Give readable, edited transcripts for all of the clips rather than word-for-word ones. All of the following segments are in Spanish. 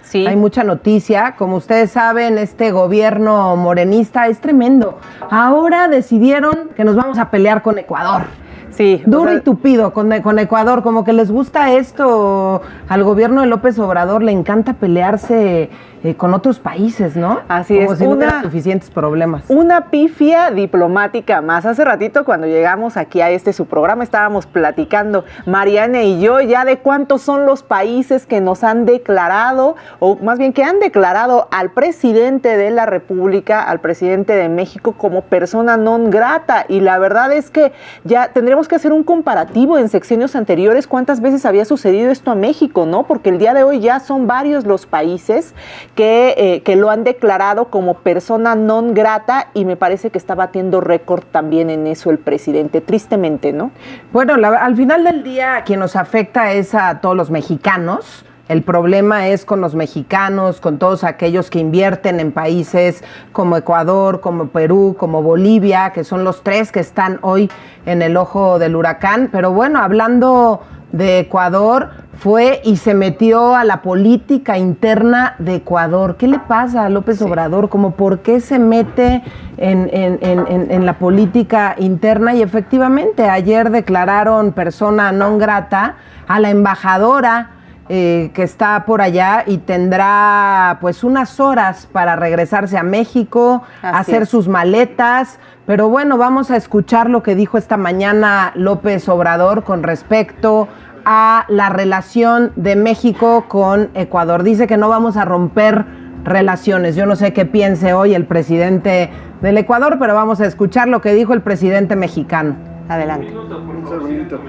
Sí. Hay mucha noticia. Como ustedes saben, este gobierno morenista es tremendo. Ahora decidieron que nos vamos a pelear con Ecuador. Sí, Duro y tupido con Ecuador, como que les gusta esto. Al gobierno de López Obrador le encanta pelearse con otros países, ¿no? Así como es. si no hubiera suficientes problemas. Una pifia diplomática más. Hace ratito cuando llegamos aquí a su programa estábamos platicando, Mariana y yo, ya de cuántos son los países que nos han declarado, o más bien que han declarado al presidente de la República, al presidente de México como persona non grata. Y la verdad es que ya tendremos que hacer un comparativo en sexenios anteriores, cuántas veces había sucedido esto a México, ¿no? Porque el día de hoy ya son varios los países que lo han declarado como persona non grata, y me parece que está batiendo récord también en eso el presidente, tristemente, ¿no? Bueno, al final del día quien nos afecta es a todos los mexicanos. El problema es con los mexicanos, con todos aquellos que invierten en países como Ecuador, como Perú, como Bolivia, que son los tres que están hoy en el ojo del huracán. Pero bueno, hablando de Ecuador, fue y se metió a la política interna de Ecuador. ¿Qué le pasa a López Obrador? Como por qué se mete en la política interna. Y efectivamente, ayer declararon persona non grata a la embajadora que está por allá y tendrá pues unas horas para regresarse a México, hacer sus maletas. Pero bueno, vamos a escuchar lo que dijo esta mañana López Obrador con respecto a la relación de México con Ecuador. Dice que no vamos a romper relaciones. Yo no sé qué piense hoy el presidente del Ecuador, pero vamos a escuchar lo que dijo el presidente mexicano. Adelante. Un segundito.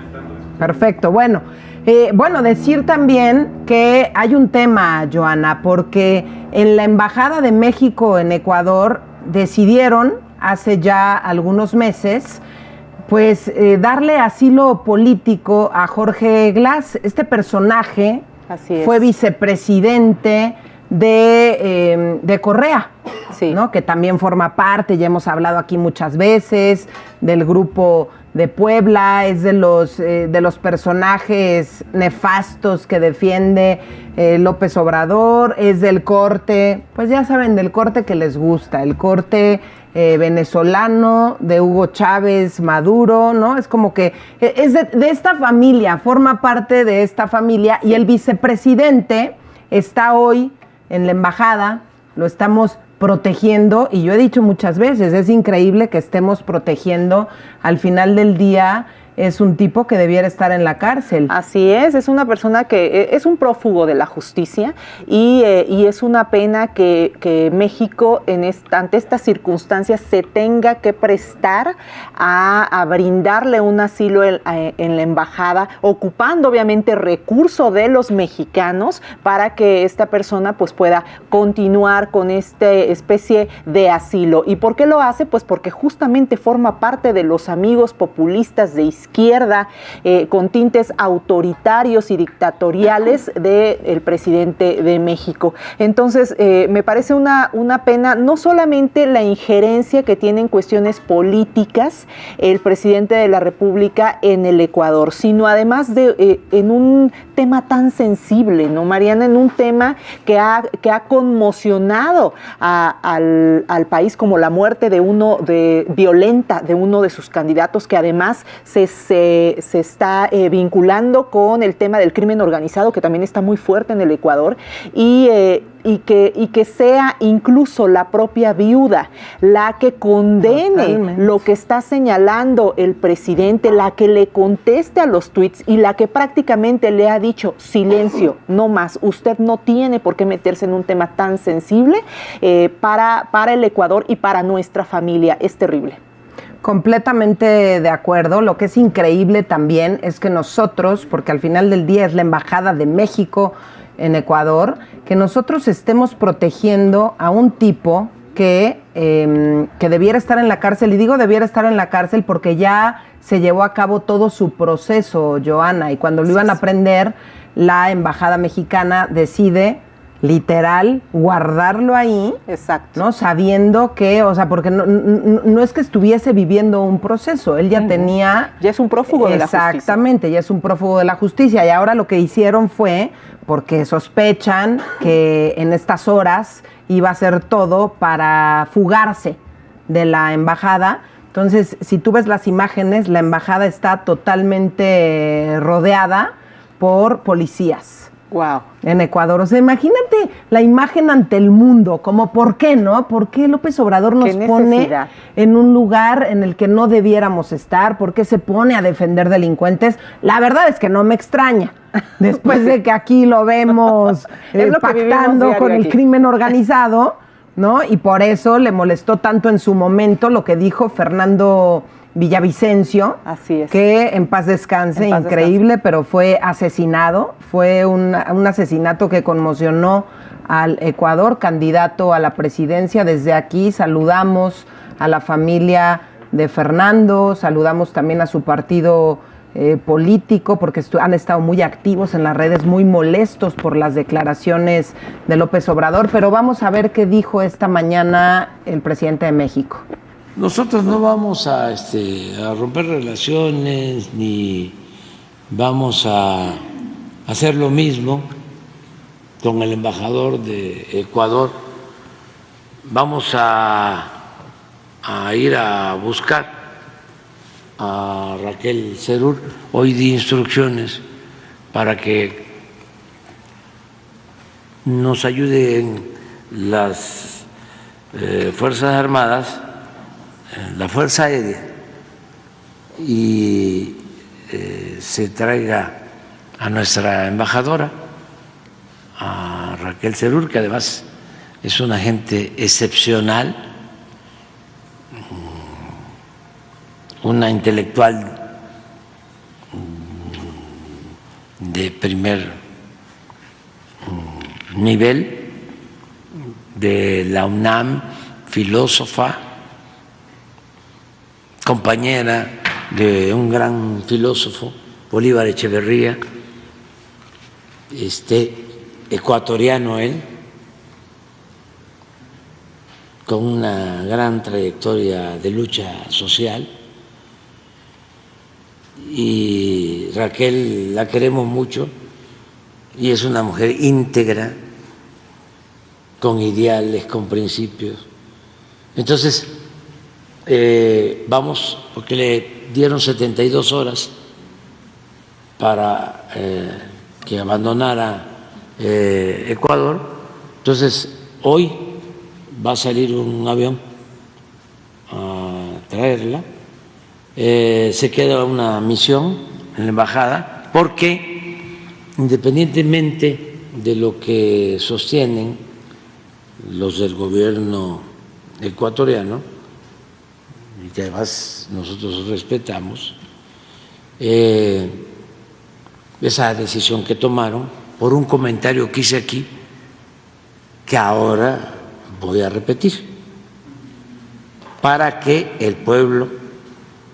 Perfecto. Bueno, decir también que hay un tema, Joana, porque en la Embajada de México en Ecuador decidieron hace ya algunos meses pues darle asilo político a Jorge Glass. Este personaje fue vicepresidente de Correa, sí, ¿no? Que también forma parte, ya hemos hablado aquí muchas veces, del Grupo de Puebla, es de los personajes nefastos que defiende López Obrador, es del corte, pues ya saben, del corte que les gusta, el corte venezolano, de Hugo Chávez, Maduro, ¿no? Es como que es de esta familia, forma parte de esta familia, y el vicepresidente está hoy en la embajada, lo estamos protegiendo, y yo he dicho muchas veces, es increíble que estemos protegiendo. Al final del día es un tipo que debiera estar en la cárcel. Así es una persona que es un prófugo de la justicia, y es una pena que México ante estas circunstancias se tenga que prestar a brindarle un asilo en la embajada, ocupando obviamente recurso de los mexicanos para que esta persona pues pueda continuar con esta especie de asilo. ¿Y por qué lo hace? Pues porque justamente forma parte de los amigos populistas de izquierda, con tintes autoritarios y dictatoriales del presidente de México. Entonces, me parece una pena, no solamente la injerencia que tiene en cuestiones políticas el presidente de la República en el Ecuador, sino además en un tema tan sensible, ¿no, Mariana? En un tema que ha conmocionado al país, como la muerte violenta de uno de sus candidatos, que además se está vinculando con el tema del crimen organizado, que también está muy fuerte en el Ecuador, y que sea incluso la propia viuda la que condene lo que está señalando el presidente, la que le conteste a los tweets y la que prácticamente le ha dicho: silencio, no más, usted no tiene por qué meterse en un tema tan sensible para el Ecuador y para nuestra familia. Es terrible. Completamente de acuerdo. Lo que es increíble también es que nosotros, porque al final del día es la Embajada de México en Ecuador, que nosotros estemos protegiendo a un tipo que debiera estar en la cárcel. Y digo debiera estar en la cárcel porque ya se llevó a cabo todo su proceso, Joana, y cuando lo iban a prender, la Embajada Mexicana decide literal, guardarlo ahí, Exacto. ¿no? Sabiendo que, o sea, porque no es que estuviese viviendo un proceso, él ya tenía... Ya es un prófugo de la justicia. Exactamente, ya es un prófugo de la justicia. Y ahora lo que hicieron fue, porque sospechan que en estas horas iba a hacer todo para fugarse de la embajada. Entonces, si tú ves las imágenes, la embajada está totalmente rodeada por policías. Wow. En Ecuador. O sea, imagínate la imagen ante el mundo, como ¿por qué no? ¿Por qué López Obrador nos pone en un lugar en el que no debiéramos estar? ¿Por qué se pone a defender delincuentes? La verdad es que no me extraña. Después de que aquí lo vemos pactando con el crimen organizado, ¿no? Y por eso le molestó tanto en su momento lo que dijo Fernando Villavicencio, así es, que en paz descanse, increíble, pero fue asesinado, fue un asesinato que conmocionó al Ecuador, candidato a la presidencia. Desde aquí saludamos a la familia de Fernando, saludamos también a su partido político, porque han estado muy activos en las redes, muy molestos por las declaraciones de López Obrador, pero vamos a ver qué dijo esta mañana el presidente de México. Nosotros no vamos a romper relaciones ni vamos a hacer lo mismo con el embajador de Ecuador. Vamos a ir a buscar a Raquel Serur. Hoy di instrucciones para que nos ayuden las Fuerzas Armadas, la Fuerza Aérea, y se traiga a nuestra embajadora, a Raquel Serur, que además es una gente excepcional, una intelectual de primer nivel, de la UNAM, filósofa, compañera de un gran filósofo, Bolívar Echeverría, ecuatoriano él, con una gran trayectoria de lucha social. Y Raquel la queremos mucho y es una mujer íntegra, con ideales, con principios. Entonces, vamos, porque le dieron 72 horas para que abandonara Ecuador. Entonces, hoy va a salir un avión a traerla. Se queda una misión en la embajada, porque independientemente de lo que sostienen los del gobierno ecuatoriano, y que además nosotros respetamos, esa decisión que tomaron por un comentario que hice aquí, que ahora voy a repetir, para que el pueblo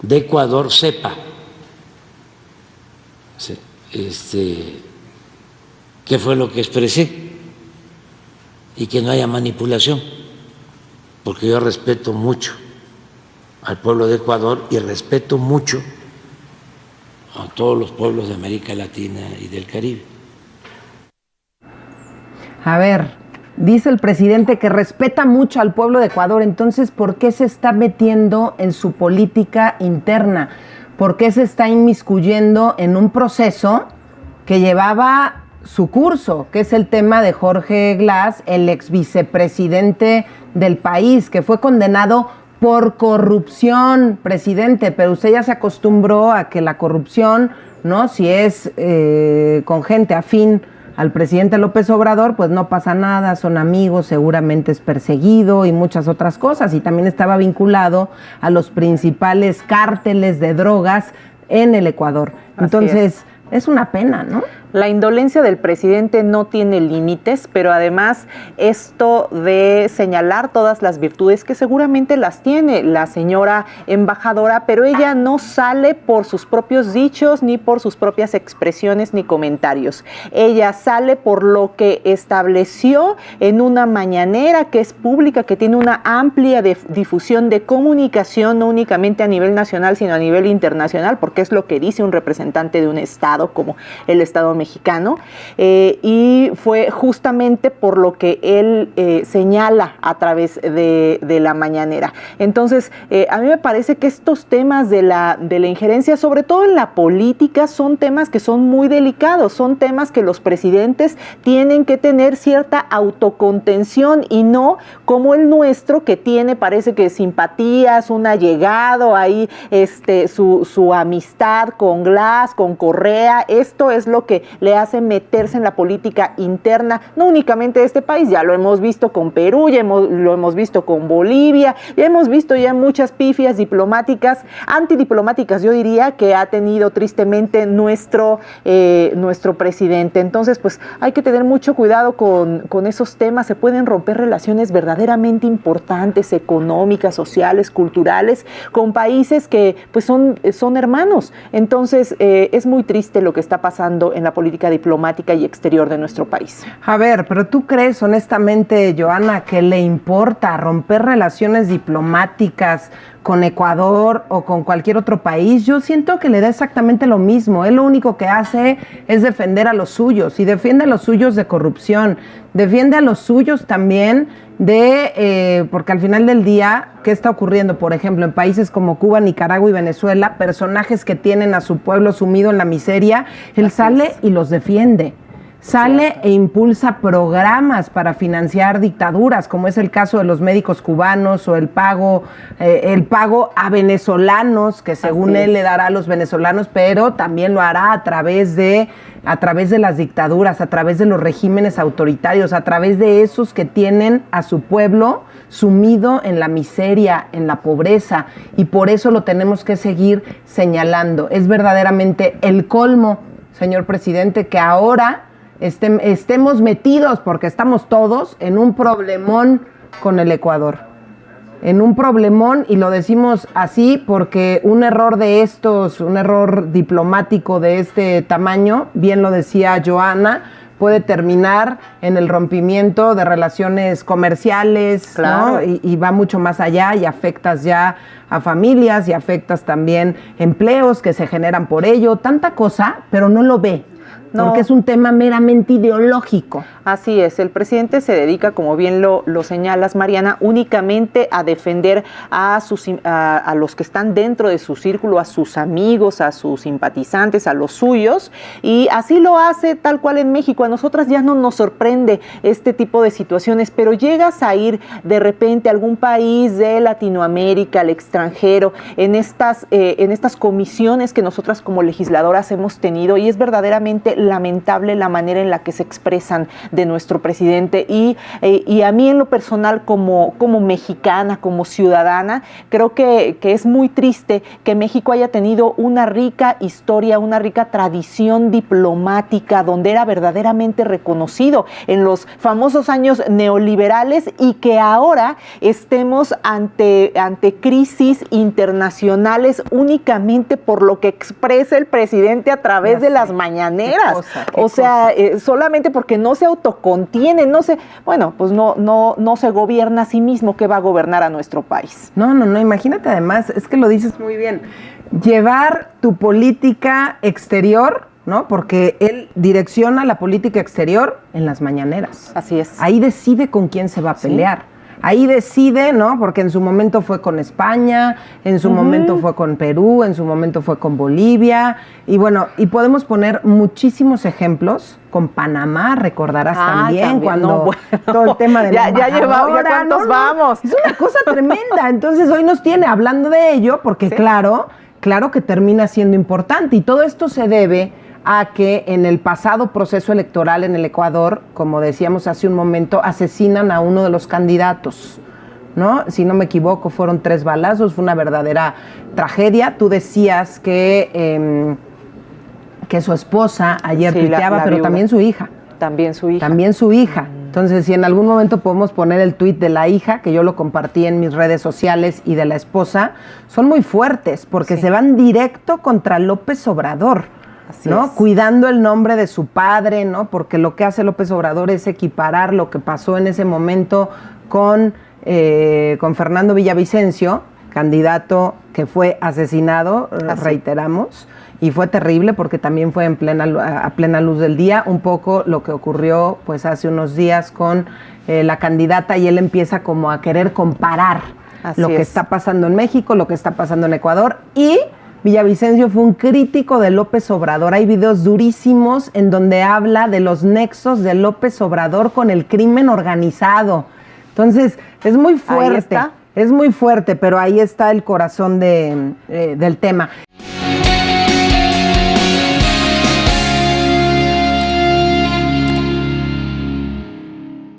de Ecuador sepa qué fue lo que expresé y que no haya manipulación, porque yo respeto mucho al pueblo de Ecuador y respeto mucho a todos los pueblos de América Latina y del Caribe. A ver, dice el presidente que respeta mucho al pueblo de Ecuador, entonces, ¿por qué se está metiendo en su política interna? ¿Por qué se está inmiscuyendo en un proceso que llevaba su curso, que es el tema de Jorge Glass, el ex vicepresidente del país, que fue condenado por corrupción, presidente? Pero usted ya se acostumbró a que la corrupción, ¿no? Si es con gente afín al presidente López Obrador, pues no pasa nada, son amigos, seguramente es perseguido y muchas otras cosas. Y también estaba vinculado a los principales cárteles de drogas en el Ecuador. Entonces, es una pena, ¿no? La indolencia del presidente no tiene límites, pero además esto de señalar todas las virtudes que seguramente las tiene la señora embajadora, pero ella no sale por sus propios dichos, ni por sus propias expresiones, ni comentarios. Ella sale por lo que estableció en una mañanera que es pública, que tiene una amplia difusión de comunicación, no únicamente a nivel nacional, sino a nivel internacional, porque es lo que dice un representante de un estado como el Estado mexicano, y fue justamente por lo que él señala a través de la mañanera. Entonces, a mí me parece que estos temas de la injerencia, sobre todo en la política, son temas que son muy delicados, son temas que los presidentes tienen que tener cierta autocontención y no como el nuestro, que tiene, parece que simpatías, un allegado ahí, su amistad con Glass, con Correa. Esto es lo que le hace meterse en la política interna, no únicamente de este país, ya lo hemos visto con Perú, lo hemos visto con Bolivia, ya hemos visto ya muchas pifias diplomáticas, antidiplomáticas, yo diría, que ha tenido tristemente nuestro presidente. Entonces, pues hay que tener mucho cuidado con esos temas. Se pueden romper relaciones verdaderamente importantes, económicas, sociales, culturales, con países que pues son hermanos. Entonces, es muy triste lo que está pasando en la política diplomática y exterior de nuestro país. A ver, pero ¿tú crees honestamente, Johanna, que le importa romper relaciones diplomáticas con Ecuador o con cualquier otro país? Yo siento que le da exactamente lo mismo. Él lo único que hace es defender a los suyos, y defiende a los suyos de corrupción, defiende a los suyos también porque al final del día, ¿qué está ocurriendo? Por ejemplo, en países como Cuba, Nicaragua y Venezuela, personajes que tienen a su pueblo sumido en la miseria, él sale y los defiende. Sale e impulsa programas para financiar dictaduras, como es el caso de los médicos cubanos, o el pago a venezolanos, que según él le dará a los venezolanos, pero también lo hará a través de las dictaduras, a través de los regímenes autoritarios, a través de esos que tienen a su pueblo sumido en la miseria, en la pobreza, y por eso lo tenemos que seguir señalando. Es verdaderamente el colmo, señor presidente, que ahora estemos metidos, porque estamos todos en un problemón con el Ecuador. En un problemón, y lo decimos así porque un error diplomático de este tamaño, bien lo decía Johanna, puede terminar en el rompimiento de relaciones comerciales, claro, ¿no? Y va mucho más allá, y afectas ya a familias, y afectas también empleos que se generan por ello, tanta cosa, pero no lo ve. No. Porque es un tema meramente ideológico. Así es, el presidente se dedica, como bien lo señalas, Mariana, únicamente a defender a los que están dentro de su círculo, a sus amigos, a sus simpatizantes, a los suyos, y así lo hace tal cual en México. A nosotras ya no nos sorprende este tipo de situaciones, pero llegas a ir de repente a algún país de Latinoamérica, al extranjero, en estas comisiones que nosotras como legisladoras hemos tenido, y es verdaderamente lamentable la manera en la que se expresan de nuestro presidente, y a mí en lo personal como mexicana, como ciudadana, creo que es muy triste que México haya tenido una rica historia, una rica tradición diplomática, donde era verdaderamente reconocido en los famosos años neoliberales, y que ahora estemos ante crisis internacionales únicamente por lo que expresa el presidente a través de las mañaneras. Solamente porque no se autocontiene, no se gobierna a sí mismo, que va a gobernar a nuestro país. No, imagínate, además, es que lo dices muy bien, llevar tu política exterior, ¿no? Porque él direcciona la política exterior en las mañaneras. Así es. Ahí decide con quién se va a pelear. Sí. Ahí decide, ¿no? Porque en su momento fue con España, en su momento fue con Perú, en su momento fue con Bolivia, y bueno, y podemos poner muchísimos ejemplos. Con Panamá, recordarás también cuando todo el tema de la embajadora, ya cuántos vamos. Es una cosa tremenda. Entonces hoy nos tiene hablando de ello, porque ¿sí? claro que termina siendo importante, y todo esto se debe a que en el pasado proceso electoral en el Ecuador, como decíamos hace un momento, asesinan a uno de los candidatos, ¿no? Si no me equivoco, fueron 3 balazos, fue una verdadera tragedia. Tú decías que que su esposa ayer Sí, tuiteaba, la pero viuda. también su hija. También su hija. También su hija. Entonces, si en algún momento podemos poner el tuit de la hija, que yo lo compartí en mis redes sociales, y de la esposa, son muy fuertes porque Sí. se van directo contra López Obrador, Así ¿no? es. Cuidando el nombre de su padre, ¿no? Porque lo que hace López Obrador es equiparar lo que pasó en ese momento con Fernando Villavicencio, candidato que fue asesinado, Así. reiteramos, y fue terrible porque también fue a plena luz del día, un poco lo que ocurrió pues hace unos días con la candidata, y él empieza como a querer comparar Así lo que es. está pasando en México, lo que está pasando en Ecuador, y Villavicencio fue un crítico de López Obrador. Hay videos durísimos en donde habla de los nexos de López Obrador con el crimen organizado. Entonces, es muy fuerte. está. Es muy fuerte, pero ahí está el corazón del tema.